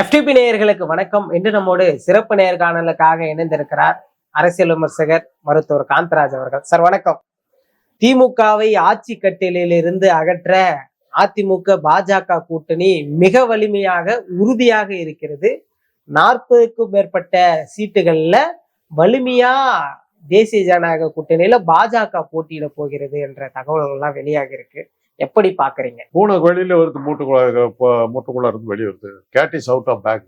FTP நேயர்களுக்கு வணக்கம். இன்று நம்மோடு சிறப்பு நேர்காணலுக்காக இணைந்திருக்கிறார் அரசியல் விமர்சகர் மருத்துவர் காந்தராஜ் அவர்கள். சார் வணக்கம். திமுகவை ஆட்சி கட்டிலில் இருந்து அகற்ற அதிமுக பாஜக கூட்டணி மிக வலிமையாக உறுதியாக இருக்கிறது. 40க்கும் மேற்பட்ட சீட்டுகள்ல வலிமையா தேசிய ஜனநாயக கூட்டணியில பாஜக போட்டியிட போகிறது என்ற தகவல்கள் எல்லாம் வெளியாக இருக்கு. எப்படி பாக்குறீங்க? பூனை வெளியில வருது, மூட்டுக்குள்ள இருந்து வெளியே வருது. Cat is out of bag.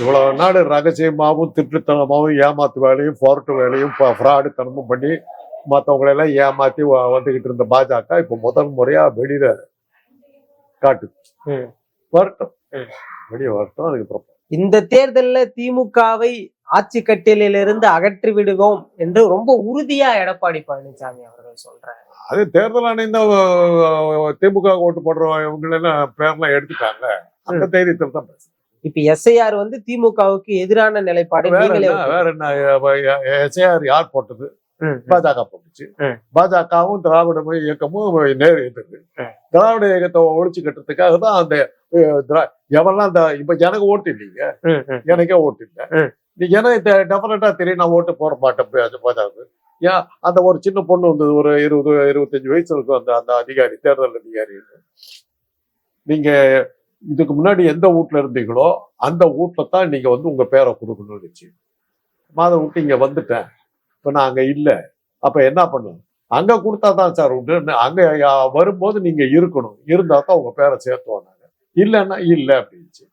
இவ்வளவு நாடு ரகசியமாகவும் திருட்டுத்தனமாகவும் ஏமாத்து வேலையும் போர்ட்டு வேலையும் ஃப்ராடு தனமும் பண்ணி மற்றவங்களெல்லாம் ஏமாத்தி வந்துகிட்டு இருந்த பாஜக இப்ப முதல் முறையா வெளியில காட்டுது. வரட்டும், வெளியே வரட்டும். அதுக்கப்புறம் இந்த தேர்தலில் திமுகவை ஆட்சி கட்டிலிருந்து அகற்றி விடுவோம் என்று ரொம்ப உறுதியா எடப்பாடி பழனிசாமி அவர்கள் சொல்றாரு. அது தேர்தல் ஆணையம் தான் திமுக ஓட்டு போடுறவங்க எல்லாம் பேர்லாம் எடுத்துட்டாங்க. அந்த தைரியத்தில் தான் பேசுறேன். இப்ப எஸ்ஐஆர் திமுகவுக்கு எதிரான நிலைப்பாடு. வேற என்ன, எஸ்ஐஆர் யார் போட்டது? பாஜக போட்டுச்சு. பாஜகவும் திராவிட இயக்கமும் நேர் எதிர்க்கு. திராவிட இயக்கத்தை ஒழிச்சு கட்டுறதுக்காக தான் அந்த எவெல்லாம் இப்ப எனக்கு ஓட்டு இல்லைங்க, எனக்கே ஓட்டு இல்லை. நீ எனக்கு டெஃபினட்டா தெரியும், நான் ஓட்டு போட மாட்டேன் பாஜக. ஏன் அந்த ஒரு சின்ன பொண்ணு வந்தது, ஒரு 20-25 வயசு இருக்கும் அந்த அதிகாரி, தேர்தல் அதிகாரி. நீங்க இதுக்கு முன்னாடி எந்த வீட்டுல இருந்தீங்களோ அந்த வீட்டுல தான் நீங்க உங்க பேரை கொடுக்கணும்னு இருந்துச்சு. அதை விட்டு இங்க வந்துட்டேன், இப்ப நான் அங்க இல்லை, அப்ப என்ன பண்ணுவேன்? அங்க கொடுத்தாதான் சார் உண்டு. அங்க வரும்போது நீங்க இருக்கணும், இருந்தா தான் உங்க பேரை சேர்த்துவோம். நாங்க இல்லைன்னா இல்லை அப்படின்ச்சு.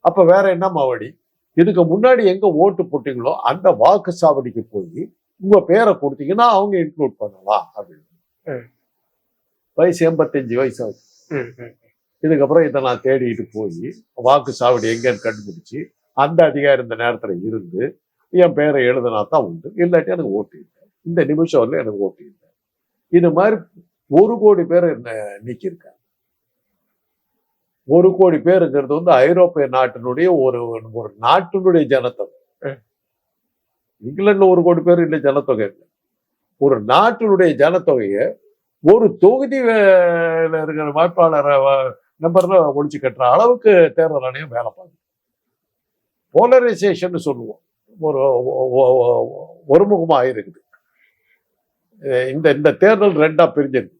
அப்ப வேற என்ன மாவடி? இதுக்கு முன்னாடி எங்க ஓட்டு போட்டீங்களோ அந்த வாக்குச்சாவடிக்கு போய் உங்க பேரை கொடுத்தீங்கன்னா அவங்க இன்க்ளூட் பண்ணலாம் அப்படின்னு. வயசு 85 வயசு ஆகுது. இதுக்கப்புறம் இதை நான் தேடிட்டு போய் வாக்குச்சாவடி எங்கன்னு கண்டுபிடிச்சு அந்த அதிகாரி இந்த நேரத்துல இருந்து என் பேரை எழுதினா தான் உண்டு, இல்லாட்டி எனக்கு ஓட்டு இல்லை. இந்த நிமிஷம் வரல எனக்கு ஓட்டு இல்லை. இது மாதிரி 1 கோடி பேர் என்ன நீக்கியிருக்காங்க. 1 கோடி பேருங்கிறது ஐரோப்பிய நாட்டினுடைய ஒரு நாட்டினுடைய ஜனத்தொகை. இங்கிலாந்துல 1 கோடி பேர் இல்லை ஜனத்தொகை இல்லை. ஒரு நாட்டினுடைய ஜனத்தொகையை ஒரு தொகுதியில இருக்கிற வாய்ப்பாளர் நம்பர்ல ஒழிச்சு கட்டுற அளவுக்கு தேர்தல் ஆணையம் வேலை பார்க்குது. போலரைசேஷன் சொல்லுவோம், ஒருமுகமா இருக்குது. இந்த தேர்தல் 2ஆ பிரிஞ்சிருக்கு.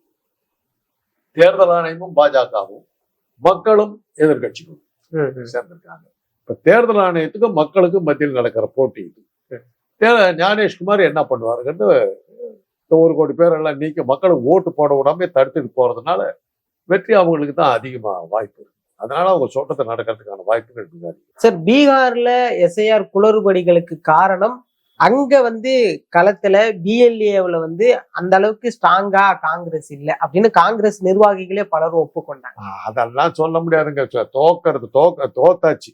தேர்தல் ஆணையமும் பாஜகவும் மக்களும் எதிர்கட்சிகளும் சேர்ந்திருக்காங்க. இப்ப தேர்தல் ஆணையத்துக்கும் மக்களுக்கும் மத்தியில் நடக்கிற போட்டி இது. ஞானேஷ்குமார் என்ன பண்ணுவாருன்னு 1 கோடி பேர் எல்லாம் நீக்க மக்களுக்கு ஓட்டு போட விடாம தடுத்துட்டு போறதுனால வெற்றி அவங்களுக்கு தான் அதிகமா வாய்ப்பு இருக்கு. அதனால அவங்க சொல்றதை நடக்கிறதுக்கான வாய்ப்புகள் இருக்கு. சார், பீகார்ல எஸ்ஐஆர் குளறுபடிகளுக்கு காரணம் அங்க களத்துல பிஎல்ஏவுல அந்த அளவுக்கு ஸ்ட்ராங்கா காங்கிரஸ் இல்லை அப்படின்னு காங்கிரஸ் நிர்வாகிகளே பலரும் ஒப்புக்கொண்டாங்க. அதெல்லாம் சொல்ல முடியாதுங்க. தோத்தாச்சு.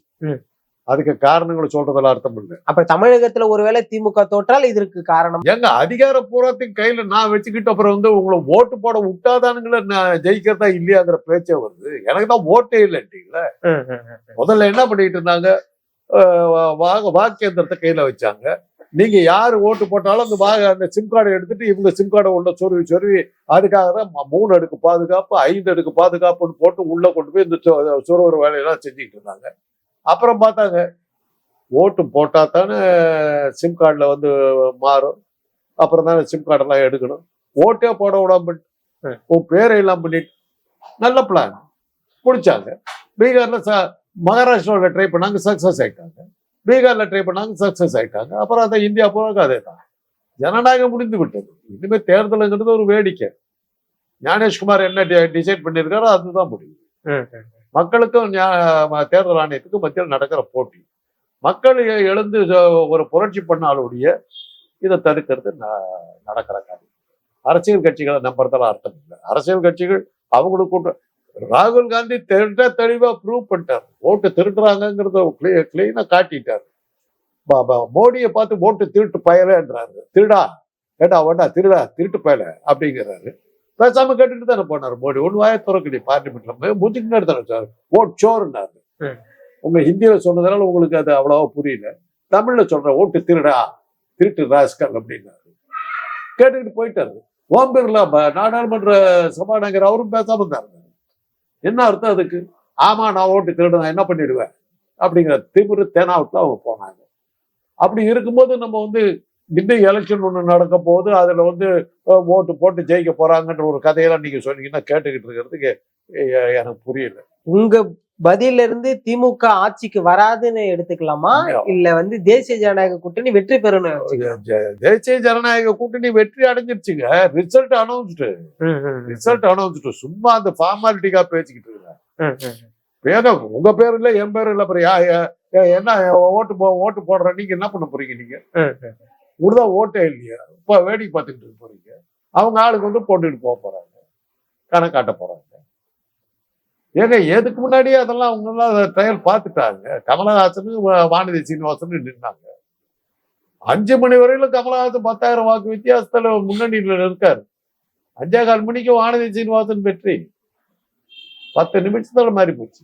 அதுக்கு காரணங்களை சொல்றதுல அர்த்தம் இல்லை. அப்ப தமிழகத்துல ஒருவேளை திமுக தோற்றால் இதற்கு காரணம் எங்க அதிகாரப்பூர்வத்தின் கையில நான் வச்சுக்கிட்டு அப்புறம் உங்களை ஓட்டு போட விட்டாதானுங்கள ஜெயிக்கிறதா இல்லையாங்கிற பேச்சே வருது. எனக்கு தான் ஓட்டே இல்லைன்றீங்களா? முதல்ல என்ன பண்ணிட்டு இருந்தாங்க? வாக்கேந்திரத்தை கையில வச்சாங்க. நீங்க யாரு ஓட்டு போட்டாலும் அந்த சிம் கார்டை எடுத்துட்டு இவங்க சிம் கார்டை உள்ள சொருவி அதுக்காக தான் 3 அடுக்கு பாதுகாப்பு 5 அடுக்கு பாதுகாப்புன்னு போட்டு உள்ள கொண்டு போய் இந்த சொருவர வேலையெல்லாம் செஞ்சுட்டு இருந்தாங்க. அப்புறம் பார்த்தாங்க, ஓட்டு போட்டா தானே சிம் கார்டில் மாறும், அப்புறம் தானே சிம் கார்டெல்லாம் எடுக்கணும். ஓட்டே போட விடாம உன் பேரை எல்லாம் பண்ணிட்டு நல்ல பிளான் பிடிச்சாங்க. பீகார்ல மகாராஷ்டிராவில் ட்ரை பண்ணாங்க, சக்சஸ் ஆயிட்டாங்க. பீகார்ல ட்ரை பண்ணாங்க, சக்சஸ் ஆயிட்டாங்க. அப்புறம் அந்த இந்தியா பூராக அதே தான். ஜனநாயகம் முடிந்து விட்டது. இனிமேல் தேர்தலுங்கிறது ஒரு வேடிக்கை. ஞானேஷ்குமார் என்ன டிசைட் பண்ணியிருக்காரோ அதுதான் முடியும். மக்களுக்கும் தேர்தல் ஆணையத்துக்கும் மத்தியில் நடக்கிற போட்டி. மக்கள் எழுந்து ஒரு புரட்சி பண்ணாலுடைய இதை தடுக்கிறது நடக்கிற காரியம். அரசியல் கட்சிகளை நம்புறதெல்லாம் அர்த்தம் இல்லை. அரசியல் கட்சிகள் அவங்களுக்கு ராகுல் காந்தி தெளிவா ப்ரூவ் பண்ணிட்டார். ஓட்டு திருடுறாங்கிறத கிளீனா காட்டிட்டாரு. மோடியை பார்த்து ஓட்டு திருட்டு பயலன்றாரு. திருடா வேண்டா திருடா திருட்டு பயல அப்படிங்கிறாரு. பேசாம கேட்டுட்டு தானே போனார் மோடி. ஒன்று வாய துறக்கடி பார்லிமெண்ட்ல மூச்சுக்கு தானே சார் ஓட் சோறுனாரு. உங்க ஹிந்தியில சொன்னதுனால உங்களுக்கு அது அவ்வளவா புரியல. தமிழ்ல சொல்ற ஓட்டு திருடா திருட்டு ராஸ்கல் அப்படின்னாரு. கேட்டுக்கிட்டு போயிட்டாரு. ஓம் பிர்லா நாடாளுமன்ற சபாநாயகர் அவரும் பேசாம தான் இருந்தாரு. என்ன அர்த்தம் அதுக்கு? ஆமா நான் ஓட்டு திருடுவேன் என்ன பண்ணிடுவேன் அப்படிங்கிற திமிரு தேனாவுக்கு அவங்க போனாங்க. அப்படி இருக்கும்போது நம்ம வந்து இன்னும் எலெக்ஷன் ஒண்ணு நடக்க போகுது, அதுல வந்து ஓட்டு போட்டு ஜெயிக்க போறாங்கன்ற ஒரு கதையெல்லாம் நீங்க சொன்னீங்கன்னா கேட்டுக்கிட்டு இருக்கிறதுக்கு எனக்கு புரியல. உங்க பதில இருந்து திமுக ஆட்சிக்கு வராதுன்னு எடுத்துக்கலாமா, இல்ல வந்து தேசிய ஜனநாயக கூட்டணி வெற்றி பெறணும்? தேசிய ஜனநாயக கூட்டணி வெற்றி அடைஞ்சிருச்சுங்க. ரிசல்ட் அனௌன்ஸ்டு சும்மா அந்த ஃபார்மாலிட்டிக்கா பேசிக்கிட்டு இருக்காங்க. வேணும் உங்க பேரு இல்ல என் பேரு இல்ல, அப்புறம் என்ன ஓட்டு போடுற நீங்க என்ன பண்ண போறீங்க? நீங்க உங்களுதான் ஓட்டே இல்லையா? இப்ப வேடிக்கை பார்த்துக்கிட்டு போறீங்க. அவங்க ஆளுக்கு வந்து போட்டுட்டு போக போறாங்க, கணக்காட்ட போறாங்க. ஏங்க எதுக்கு முன்னாடியே அதெல்லாம் அவங்க எல்லாம் ட்ரையல் பார்த்துட்டாங்க. கமலஹாசனும் வானதி சீனிவாசன் நின்னாங்க. 5 மணி வரையிலும் கமலஹாசன் 10,000 வாக்கு வித்தியாசத்துல முன்னணியில இருக்காரு. 5:15 மணிக்கு வானதி சீனிவாசன் வெற்றி. 10 நிமிஷத்துல மாறி போச்சு.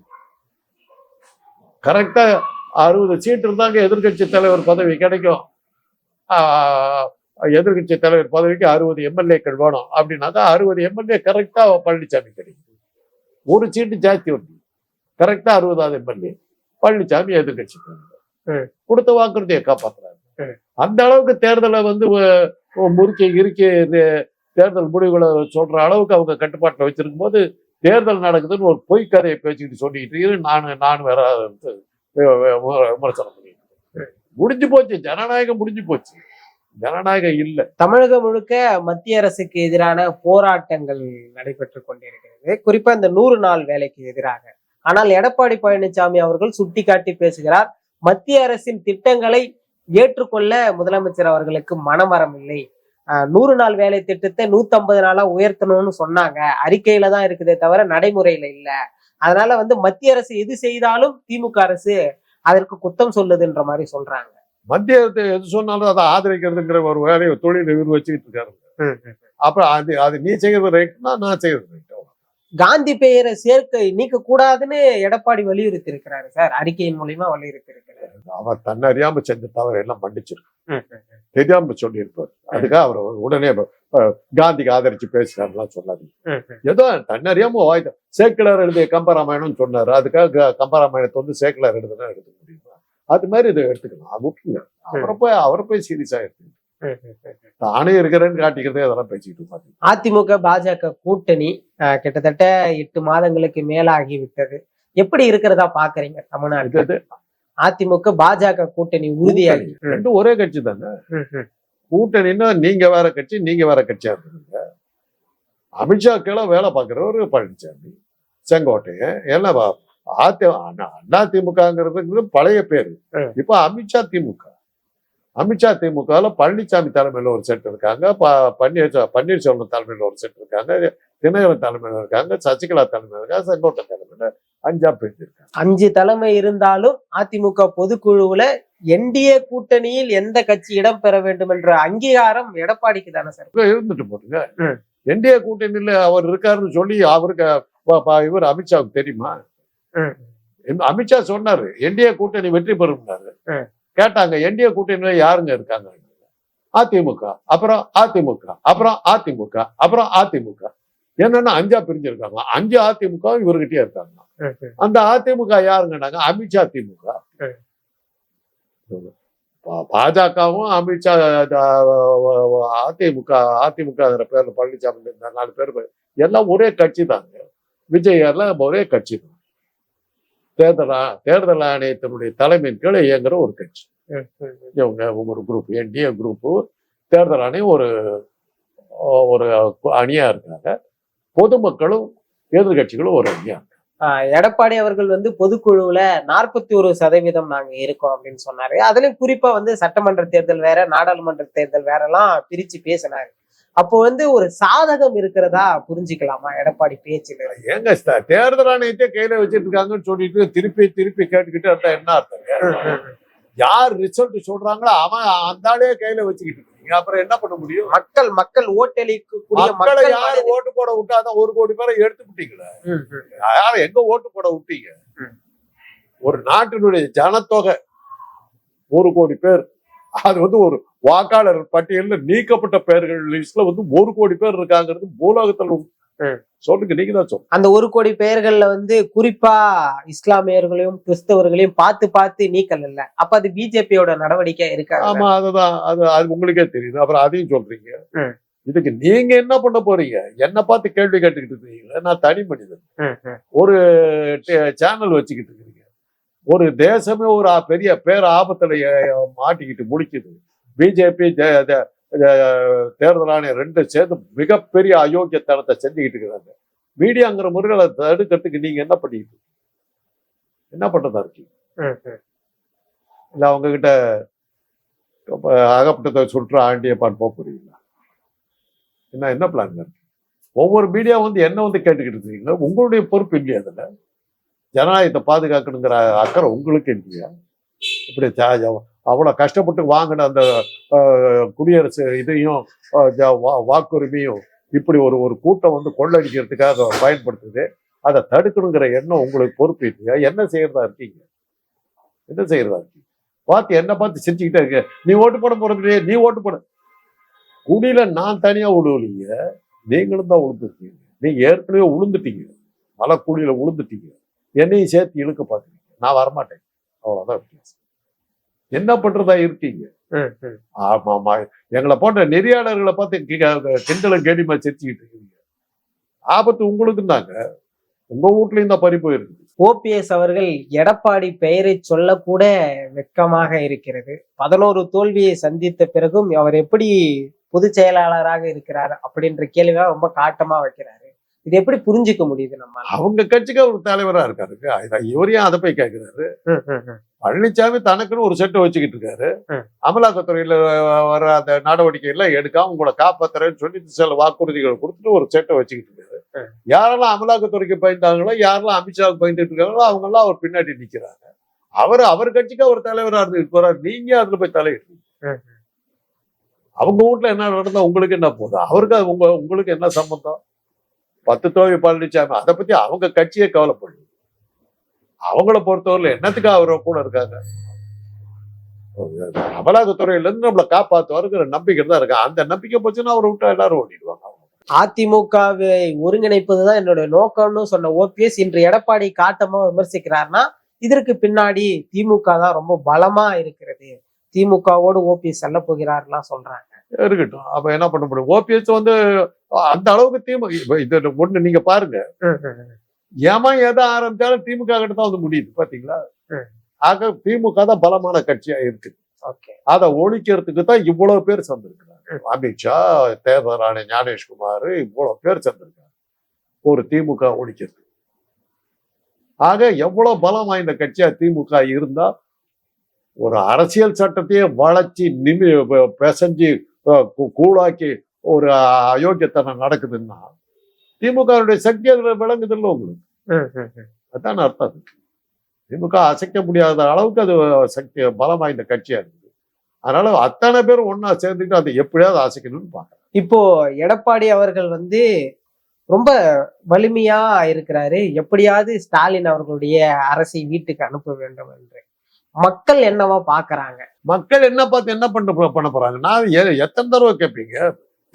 கரெக்டா 60 சீட் இருந்தாங்க எதிர்கட்சி தலைவர் பதவி கிடைக்கும். எதிர்கட்சி தலைவர் பதவிக்கு 60 எம்எல்ஏக்கள் வேணும் அப்படின்னாக்கா 60 எம்எல்ஏ கரெக்டா பழனிசாமி கிடைக்கும். ஒரு சீட்டு ஜாஸ்தி வந்து கரெக்டா 60வது எம்எல்ஏ பழனிசாமி எதிர்கட்சி கொடுத்த வாக்குறுதியை காப்பாத்துறாங்க. அந்த அளவுக்கு தேர்தலை வந்து முறுக்கி தேர்தல் முடிவுகளை சொல்ற அளவுக்கு அவங்க கட்டுப்பாட்டில் வச்சிருக்கும் போது தேர்தல் நடக்குதுன்னு ஒரு பொய் கதையை பேசிக்கிட்டு சொல்லிக்கிட்டு நான் வேற விமர்சனம் பண்ணிட்டு முடிஞ்சு போச்சு. ஜனநாயகம் முடிஞ்சு போச்சு. ஜனநாயகம் இல்ல. தமிழகம் முழுக்க மத்திய அரசுக்கு எதிரான போராட்டங்கள் நடைபெற்று கொண்டிருக்கிறது, குறிப்பா இந்த 100 நாள் வேலைக்கு எதிராக. ஆனால் எடப்பாடி பழனிசாமி அவர்கள் சுட்டிக்காட்டி பேசுகிறார், மத்திய அரசின் திட்டங்களை ஏற்றுக்கொள்ள முதலமைச்சர் அவர்களுக்கு மனமரம் இல்லை. 100 நாள் வேலை திட்டத்தை 150 நாளா உயர்த்தணும்னு சொன்னாங்க, அறிக்கையில தான் இருக்குதே தவிர நடைமுறையில இல்ல. அதனால வந்து மத்திய அரசு எது செய்தாலும் திமுக அரசு அதற்கு குத்தம் சொல்லுதுன்ற மாதிரி சொல்றாங்க. மத்திய அரசு எது சொன்னாலும் அதை ஆதரிக்கிறதுங்கிற ஒரு வேலையை தொழில் இவர் வச்சுக்கிட்டு இருக்காரு. அப்புறம் அது நீ செய்யறது ரைட்னா நான் செய்யறது ரைட். காந்தி பெயரை நீக்க கூடாதுன்னு எடப்பாடி வலியுறுத்தி இருக்கிறாரு சார், அறிக்கையின் மூலியமா வலியுறுத்தி இருக்கிறாரு. அவர் தன்னறியாம செஞ்ச தவறு எல்லாம் மன்னிச்சிருக்கு, தெரியாம சொல்லியிருப்பார். அதுக்காக அவர் உடனே காந்திக்கு ஆதரிச்சு பேசுறாருலாம் சொல்லாதீங்க. ஏதோ தன்னறியாம வாய்த்த சேக்கிலார் எழுதிய கம்பராமாயணம் சொன்னாரு, அதுக்காக கம்பராமாயணத்தை வந்து சேக்கிலார் எழுதுனா எடுத்துக்க முடியுமா? அது மாதிரி இதை எடுத்துக்கலாம். முக்கியம் அவரை போய் சீரியஸா எடுத்துக்கணும். தானே இருக்கிறேன்னு காட்டிக்கிறதே அதெல்லாம் பேசிக்கிட்டு இருப்பாங்க. அதிமுக பாஜக கூட்டணி கிட்டத்தட்ட 8 மாதங்களுக்கு மேலாகி விட்டது. எப்படி இருக்கிறதா பாக்குறீங்க தமிழ்நாடு? அதிமுக பாஜக கூட்டணி உறுதியாகி ரெண்டும் ஒரே கட்சி தானே. கூட்டணின்னா நீங்க வேற கட்சி, நீங்க வேற கட்சியா இருந்தீங்க. அமித்ஷாக்கெல்லாம் வேலை பார்க்கிறவர் பழனிசாமி, செங்கோட்டையன் எல்லாம் அதிமுகங்கிறது பழைய பேரு. இப்ப அமித்ஷா திமுக. அமித்ஷா திமுகவில் பழனிசாமி தலைமையில் ஒரு செட் இருக்காங்க, பன்னீர்செல்வம் தலைமையில் ஒரு செட் இருக்காங்க, தினகரன் தலைமையில் இருக்காங்க, சசிகலா தலைமையில் இருக்காங்க, செங்கோட்டை தலைமையில் 5 பேர் இருக்காங்க. 5 தலைமை இருந்தாலும் அதிமுக பொதுக்குழுவுல என்டிஏ கூட்டணியில் எந்த கட்சி இடம் பெற வேண்டும் என்ற அங்கீகாரம் எடப்பாடிக்கு தானே சார் இருந்துட்டு போட்டுங்க. என்டிஏ கூட்டணியில அவர் இருக்காருன்னு சொல்லி அவருக்கு இவர் அமித்ஷாவுக்கு தெரியுமா? அமித்ஷா சொன்னாரு என்டிஏ கூட்டணி வெற்றி பெறும்னாரு. கேட்டாங்க என்டிஏ கூட்டணியில யாருங்க இருக்காங்க? அதிமுக, அப்புறம் அதிமுக, அப்புறம் அதிமுக, அப்புறம் அதிமுக. என்னன்னா 5 பிரிஞ்சிருக்காங்க. 5 அதிமுக இவர்கிட்டயே இருக்காங்க. அந்த அதிமுக யாருங்கன்னாங்க அமித்ஷா திமுக. பாஜகவும் அமித்ஷா அதிமுகங்கிற பேர்ல பழனிசாமி 4 பேர் எல்லாம் ஒரே கட்சி தாங்க. விஜய் எல்லாம் ஒரே கட்சி தான். தேர்தல் ஆணையத்தினுடைய தலைமையின் கீழே இயங்குற ஒரு கட்சி. இவங்க ஒரு குரூப், என்டிஏ குரூப். தேர்தல் ஆணையம் ஒரு அணியா இருக்காங்க. பொதுமக்களும் எதிர்கட்சிகளும் ஒரு அணியா இருக்காங்க. எடப்பாடி அவர்கள் வந்து பொதுக்குழுவுல 41% நாங்க இருக்கோம் அப்படின்னு சொன்னாரு. அதுலயும் குறிப்பா வந்து சட்டமன்ற தேர்தல் வேற, நாடாளுமன்ற தேர்தல் வேற எல்லாம் பிரிச்சு பேசினாரு. அப்போ வந்து ஒரு சாதகம் இருக்கிறதா புரிஞ்சுக்கலாமா எடப்பாடி பேச்சுல? ஏங்க தேர்தல் ஆணையத்தை கையில வச்சிட்டு இருக்காங்கன்னு சொல்லிட்டு திருப்பி கேட்டுக்கிட்டு இருந்தா என்ன அர்த்தம்? யார் ரிசல்ட் சொல்றாங்களோ அவன் அந்த ஆளே கையில வச்சுக்கிட்டு இருக்கீங்க, அப்புறம் என்ன பண்ண முடியும்? மக்கள் ஓட்டளிக்கக்கூடிய மக்களை யாரு ஓட்டு போட விட்டாதான் 1 கோடி பேரை எடுத்து விட்டீங்களே. யார எங்க ஓட்டு போட விட்டீங்க? ஒரு நாட்டினுடைய ஜனத்தொகை 1 கோடி பேர். அது வந்து ஒரு வாக்காளர் பட்டியலில் நீக்கப்பட்ட பெயர்கள் லிஸ்ட்ல வந்து 1 கோடி பேர் இருக்காங்கிறது பூலோகத்தில் சொல்லுங்க, நீங்க தான் சொல்லுங்க. அந்த 1 கோடி பெயர்கள்ல வந்து குறிப்பா இஸ்லாமியர்களையும் கிறிஸ்தவர்களையும் பார்த்து பார்த்து நீக்கல் இல்ல. அப்ப அது பிஜேபியோட நடவடிக்கை இருக்காது. ஆமா, அதுதான். அது உங்களுக்கே தெரியுது. அப்புறம் அதையும் சொல்றீங்க. ம். இதுக்கு நீங்க என்ன பண்ண போறீங்க? என்ன பார்த்து கேள்வி கேட்டுக்கிட்டு இருக்கீங்களா? நான் தனி மனிதன். ஒரு சேனல் வச்சுக்கிட்டு இருக்கீங்க. ஒரு தேசமே ஒரு பெரிய பேர் ஆபத்துல மாட்டிக்கிட்டு முடிக்குது. பிஜேபி தேர்தல் ஆணையம் 2 சேர்ந்து மிகப்பெரிய அயோக்கியத்தனத்தை செஞ்சுக்கிட்டு இருக்கிறாங்க. மீடியாங்கிற முறையில் அதை தடுக்கிறதுக்கு நீங்க என்ன பண்ணிட்டு என்ன பண்றதா இருக்கீங்க? இல்ல அவங்க கிட்ட அகப்பட்டதை சுற்று ஆண்டிய பாட்டு போக போறீங்களா? என்ன பிளான் இருக்கு? ஒவ்வொரு மீடியா வந்து என்ன வந்து கேட்டுக்கிட்டு இருக்கீங்களா? உங்களுடைய பொறுப்பு இல்லையா? அதுல ஜனநாயகத்தை பாதுகாக்கணுங்கிற அக்கறை உங்களுக்கு இல்லையா? இப்படி அவ்வளவு கஷ்டப்பட்டு வாங்கின அந்த குடியரசு இதையும் வாக்குரிமையும் இப்படி ஒரு கூட்டம் வந்து கொள்ளடிக்கிறதுக்காக பயன்படுத்துது. அதை தடுக்கணுங்கிற எண்ணம் உங்களுக்கு பொறுப்பு இல்லையா? என்ன செய்யறதா இருக்கீங்க? பார்த்து என்ன பார்த்து சிரிச்சுக்கிட்டே இருக்க. நீ ஓட்டு போட போறது இல்லையே, நீ ஓட்டு போட. குடியில நான் தனியா விழுவலீங்க, நீங்களும் தான் விழுந்துருக்கீங்க. நீங்க ஏற்கனவே விழுந்துட்டீங்க, மலை குடியில விழுந்துட்டீங்க. என்னையும் சேர்த்து இழுக்க பார்த்துருக்கீங்க. நான் வரமாட்டேன், அவ்வளவுதான் வித்தியாசம். என்ன பண்றதா இருக்கீங்க? ஆமா, எங்களை போன்ற நெறியாளர்களை பார்த்து கிண்டலும் கேடிமா சிரிச்சுக்கிட்டு இருக்கீங்க. ஆபத்து உங்களுக்கும் தாங்க. உங்க வீட்லயும் தான் பறி போயிருக்கு. ஓபிஎஸ் அவர்கள் எடப்பாடி பெயரை சொல்ல கூட வெட்கமாக இருக்கிறது. 11 தோல்வியை சந்தித்த பிறகும் அவர் எப்படி பொதுச் செயலாளராக இருக்கிறார் அப்படின்ற கேள்விதான் ரொம்ப காட்டமா வைக்கிறாரு. இது எப்படி புரிஞ்சுக்க முடியுது நம்ம? அவங்க கட்சிக்கு ஒரு தலைவரா இருக்காரு. இவரையும் அதை போய் கேட்கிறாரு. பழனிசாமி தனக்குன்னு ஒரு செட்டை வச்சுக்கிட்டு இருக்காரு. அமலாக்கத்துறையில வர அந்த நடவடிக்கை எல்லாம் எடுக்காம உங்களை காப்பாத்துறேன்னு சொல்லி சில வாக்குறுதிகள் கொடுத்துட்டு ஒரு செட்டை வச்சுக்கிட்டு இருக்காரு. யாரெல்லாம் அமலாக்கத்துறைக்கு பயந்தாங்களோ, யாரெல்லாம் அமித்ஷாவுக்கு பயந்துட்டு இருக்காங்களோ அவங்க எல்லாம் அவர் பின்னாடி நிக்கிறாங்க. அவர் கட்சிக்கு அவர் தலைவரா இருந்துட்டு போறாரு. நீங்க அதுல போய் தலையிடுறீங்க. அவங்க வீட்டுல என்ன நடந்தா உங்களுக்கு என்ன போதும்? அவருக்கு உங்களுக்கு என்ன சம்பந்தம்? 10 தோல்வி பழனிசாமி, அதை பத்தி அவங்க கட்சியே கவலைப்படும். அவங்கள பொறுத்தவரையில என்னத்துக்கு அவரை கூட இருக்காங்க? அமலாக்கத்துறையில இருந்து நம்மளை காப்பாற்றுவாருங்கிற நம்பிக்கை தான் இருக்கு. அந்த நம்பிக்கை போச்சுன்னா அவரை விட்டா எல்லாரும் ஓடிடுவாங்க. அதிமுகவை ஒருங்கிணைப்பதுதான் என்னோட நோக்கம்னு சொன்ன ஓபிஎஸ் இன்று எடப்பாடி காட்டமா விமர்சிக்கிறார்னா இதற்கு பின்னாடி திமுக தான் ரொம்ப பலமா இருக்கிறது, திமுகவோடு ஓபிஎஸ் செல்ல போகிறார்லாம் சொல்றாங்க. இருக்கட்டும், அப்ப என்ன பண்ண முடியும்? ஓபிஎஸ் வந்து அந்த அளவுக்கு இது ஒண்ணு நீங்க பாருங்க, ஏமா எதை ஆரம்பிச்சாலும் திமுக கிட்ட தான் வந்து முடியுது பாத்தீங்களா? ஆக திமுக தான் பலமான கட்சியா இருக்கு. அதை ஒழிக்கிறதுக்கு தான் இவ்வளவு பேர் சேர்ந்திருக்கிறாங்க. அமித்ஷா, தேர்தல் ஆணையர் ஞானேஷ்குமார், இவ்வளவு பேர் சேர்ந்திருக்காங்க ஒரு திமுக ஒழிக்கிறது. ஆக எவ்வளவு பலம் வாய்ந்த கட்சியா திமுக இருந்தா ஒரு அரசியல் சட்டத்தையே வளைச்சி பிசைஞ்சு கூடாக்கி ஒரு அயோக்கியத்தனம் நடக்குதுன்னா திமுக சக்தி அதுல விளங்குது இல்லை உங்களுக்கு? அதான் அர்த்தம். திமுக அசைக்க முடியாத அளவுக்கு அது சக்தி பலம் வாய்ந்த கட்சியா இருக்குது. அதனால அத்தனை பேரும் ஒன்னா சேர்ந்துட்டு அதை எப்படியாவது அசைக்கணும்னு பாக்குறேன். இப்போ எடப்பாடி அவர்கள் வந்து ரொம்ப வலிமையா இருக்கிறாரு, எப்படியாவது ஸ்டாலின் அவர்களுடைய அரசை வீட்டுக்கு அனுப்ப வேண்டும் என்று மக்கள் என்னவா பாக்குறாங்க? மக்கள் என்ன பார்த்து என்ன பண்ண போறாங்க? நான் எத்தனை தடவை கேட்பீங்க?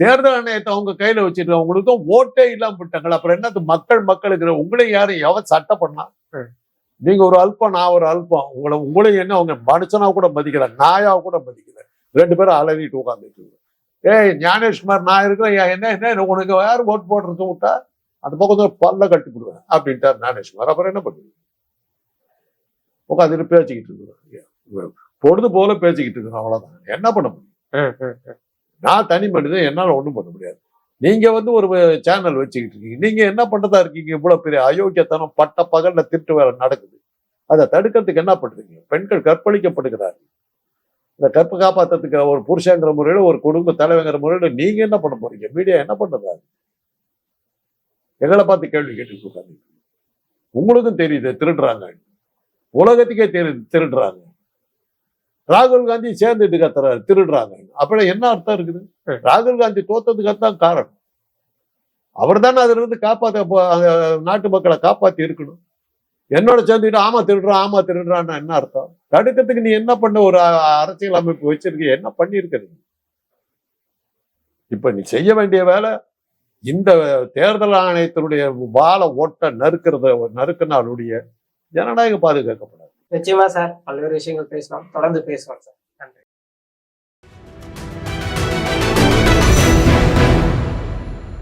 தேர்தல் ஆணையத்தை அவங்க கையில வச்சுட்டு அவங்களுக்கு தான் ஓட்டே இல்லாம விட்டாங்களா? அப்புறம் என்ன மக்களுக்கு உங்களையும் யாரும் எவன் சட்டம் பண்ணா? நீங்க ஒரு அல்பம், நான் ஒரு அல்பம். உங்களையும் என்ன அவங்க மனுஷனா கூட மதிக்கல, நாயா கூட மதிக்கல. 2 பேரும் அலறிட்டு உட்காந்துட்டு, ஏய் ஞானேஷ்குமார் நான் இருக்கிறேன், என்ன உனக்கு யாரும் ஓட்டு போடுறது விட்டா அந்த பக்கம் பல்ல கட்டி விடுவேன் அப்படின்ட்டார் ஞானேஷ்குமார். அப்புறம் என்ன பண்ணுவீங்க? உட்காந்துட்டு பேசிக்கிட்டு இருக்கிறோம், பொழுது போல பேசிக்கிட்டு இருக்கிறோம், அவ்வளவுதான். என்ன பண்ண முடியும்? நான் தனி மனிதன், என்னால ஒண்ணும் பண்ண முடியாது. நீங்க வந்து ஒரு சேனல் வச்சுக்கிட்டு இருக்கீங்க, நீங்க என்ன பண்றதா இருக்கீங்க? இவ்வளவு பெரிய அயோக்கியத்தனம் பட்ட பகல்ல திருட்டு வேலை நடக்குது, அதை தடுக்கிறதுக்கு என்ன பண்றீங்க? பெண்கள் கற்பழிக்கப்படுகிறார்கள். இந்த கற்பை காப்பாற்றுறதுக்கு ஒரு புருஷங்கிற முறையில, ஒரு குடும்ப தலைவங்கிற முறையில நீங்க என்ன பண்ண போறீங்க? மீடியா என்ன பண்றதா? எங்களை பார்த்து கேள்வி கேட்டு உட்காந்து உங்களுக்கும் தெரியுது திருடுறாங்க, உலகத்துக்கே திருடுறாங்க. ராகுல் காந்தி சேர்ந்துட்டு கத்துறாரு திருடுறாங்க. அப்புறம் என்ன அர்த்தம் இருக்குது? ராகுல் காந்தி தோத்ததுக்கு தான் காரணம் அவர் தானே. அதுல இருந்து நாட்டு மக்களை காப்பாத்தி இருக்கணும். என்னோட சேர்ந்துட்டு ஆமா திருடுறான்னா என்ன அர்த்தம்? தடுக்கிறதுக்கு நீ என்ன பண்ண? ஒரு அரசியல் அமைப்பு வச்சிருக்க, என்ன பண்ணிருக்க? இப்ப நீ செய்ய வேண்டிய வேலை இந்த தேர்தல் ஆணையத்தினுடைய வாழை ஓட்ட நறுக்கினாலுடைய ஜனநாயகம் பாதுகாக்கப்படாது. நிச்சயமா சார், பல்வேறு விஷயங்கள் பேசலாம், தொடர்ந்து பேசுவோம் சார்.